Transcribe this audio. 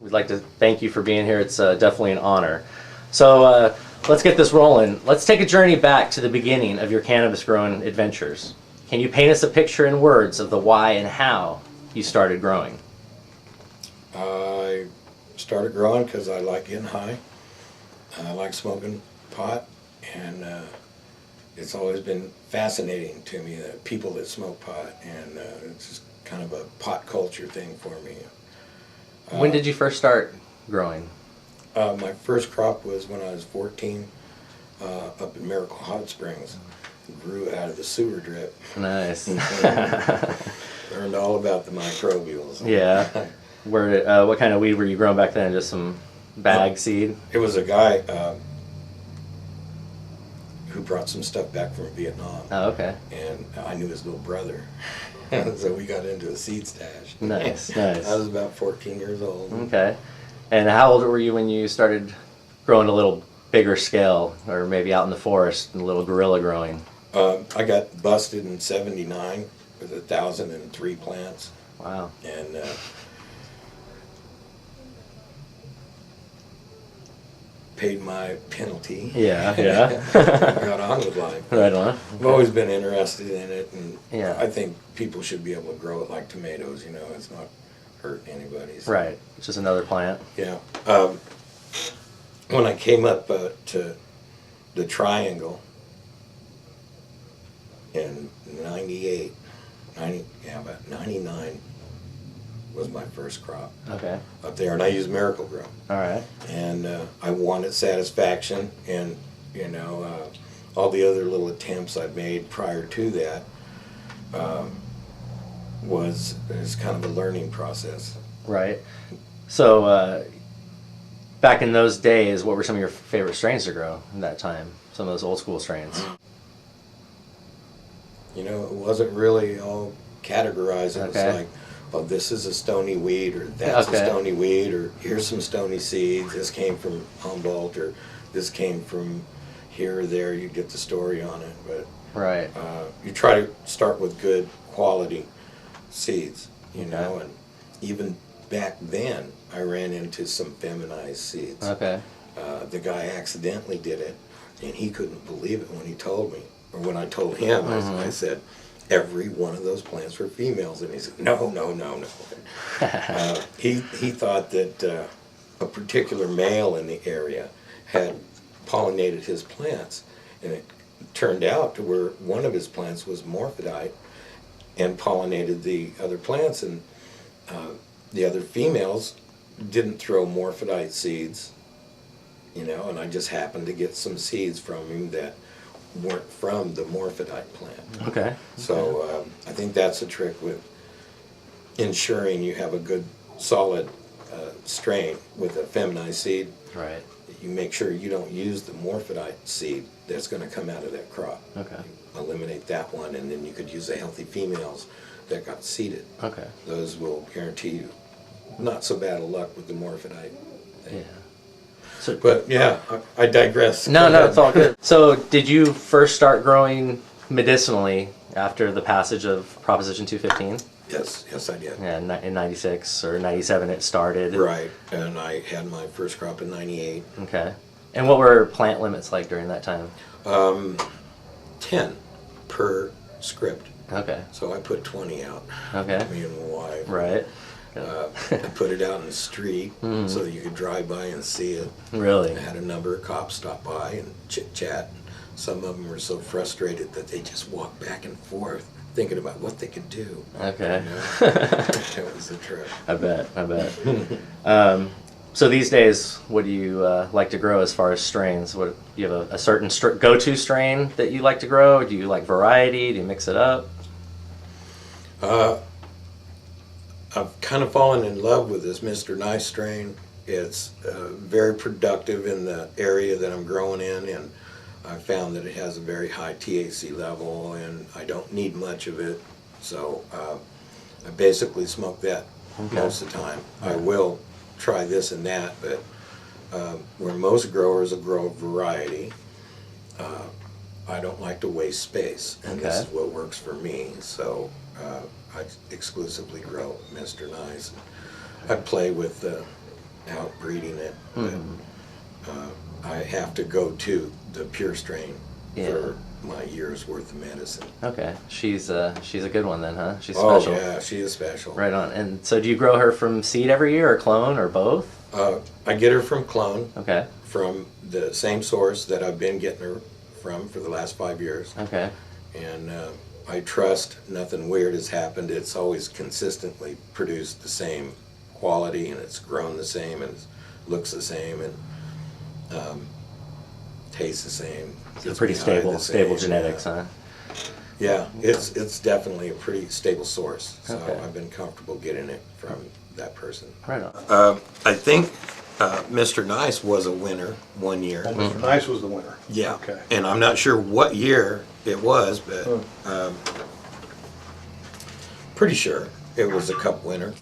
We'd like to thank you for being here. It's definitely an honor. So let's get this rolling. Let's take a journey back to the beginning of your cannabis growing adventures. Can you paint us a picture in words of the why and how you started growing? I started growing because I like getting high. I like smoking pot, and it's always been fascinating to me that people that smoke pot, and it's just kind of a pot culture thing for me. When did you first start growing? My first crop was when I was 14, up in Miracle Hot Springs. Grew out of the sewer drip. Nice. Learned all about the microbials. Yeah. What kind of weed were you growing back then? Just some bag seed? It was a guy who brought some stuff back from Vietnam. Oh, okay. And I knew his little brother. So we got into a seed stash. Nice, nice. I was about 14 years old. Okay. And how old were you when you started growing a little bigger scale, or maybe out in the forest, a little guerrilla growing? I got busted in '79 with 1,003 plants. Wow. And paid my penalty. Yeah, yeah. Got on with life. Right on. Okay. I've always been interested in it, and yeah. I think people should be able to grow it like tomatoes. You know, it's not hurt anybody. So. Right. It's just another plant. Yeah. When I came up to the Triangle in about 99 was my first crop. Okay. Up there, and I used Miracle Grow. All right. And I wanted satisfaction, and you know, all the other little attempts I'd made prior to that was kind of a learning process. Right. So back in those days, what were some of your favorite strains to grow in that time? Some of those old school strains. You know, it wasn't really all categorized. It was like, oh, this is a stony weed, or that's a stony weed, or here's some stony seeds. This came from Humboldt, or this came from here or there. You get the story on it, but right. You try to start with good quality seeds, you know, and even back then I ran into some feminized seeds. Okay. The guy accidentally did it, and he couldn't believe it when he told me, or when I told him. I said, every one of those plants were females, and he said, no. He thought that a particular male in the area had pollinated his plants, and it turned out to where one of his plants was morphodite and pollinated the other plants, and the other females didn't throw morphodite seeds, you know, and I just happened to get some seeds from him that weren't from the morphodite plant. Okay. So I think that's a trick with ensuring you have a good solid strain with a feminized seed. Right. You make sure you don't use the morphodite seed that's going to come out of that crop. Okay. You eliminate that one, and then you could use the healthy females that got seeded. Okay. Those will guarantee you not so bad of luck with the morphodite thing. Yeah. So, but yeah, I digress. No, it's all good. So did you first start growing medicinally after the passage of Proposition 215? Yes, I did. Yeah, in 96 or 97 it started. Right, and I had my first crop in 98. Okay. And what were plant limits like during that time? 10 per script. Okay. So I put 20 out. Okay. Me and my wife. Right. I put it out in the street so that you could drive by and see it. Really? I had a number of cops stop by and chit-chat. Some of them were so frustrated that they just walked back and forth thinking about what they could do. Okay. You know? That was a trip. I bet. So these days, what do you like to grow as far as strains? What, do you have a certain go-to strain that you like to grow? Do you like variety? Do you mix it up? I've kind of fallen in love with this Mr. Nice strain. It's very productive in the area that I'm growing in, and I found that it has a very high THC level, and I don't need much of it. So I basically smoke that most of the time. I will try this and that, but where most growers will grow a variety, I don't like to waste space, and this is what works for me. So I exclusively grow Mr. Nice. I play with outbreeding it. But I have to go to the pure strain for my year's worth of medicine. Okay, she's a good one then, huh? She's Oh special. yeah, she is special. Right on. And so do you grow her from seed every year, or clone, or both? I get her from clone. Okay. From the same source that I've been getting her from for the last 5 years. Okay. And I trust nothing weird has happened. It's always consistently produced the same quality, and it's grown the same, and looks the same, and tastes the same. So pretty stable genetics, huh? Yeah, it's definitely a pretty stable source. So Okay. I've been comfortable getting it from that person. Right on. I think Mr. Nice was a winner one year. Oh, Mr. Nice was the winner. Yeah. Okay. And I'm not sure what year it was, but pretty sure it was a cup winner.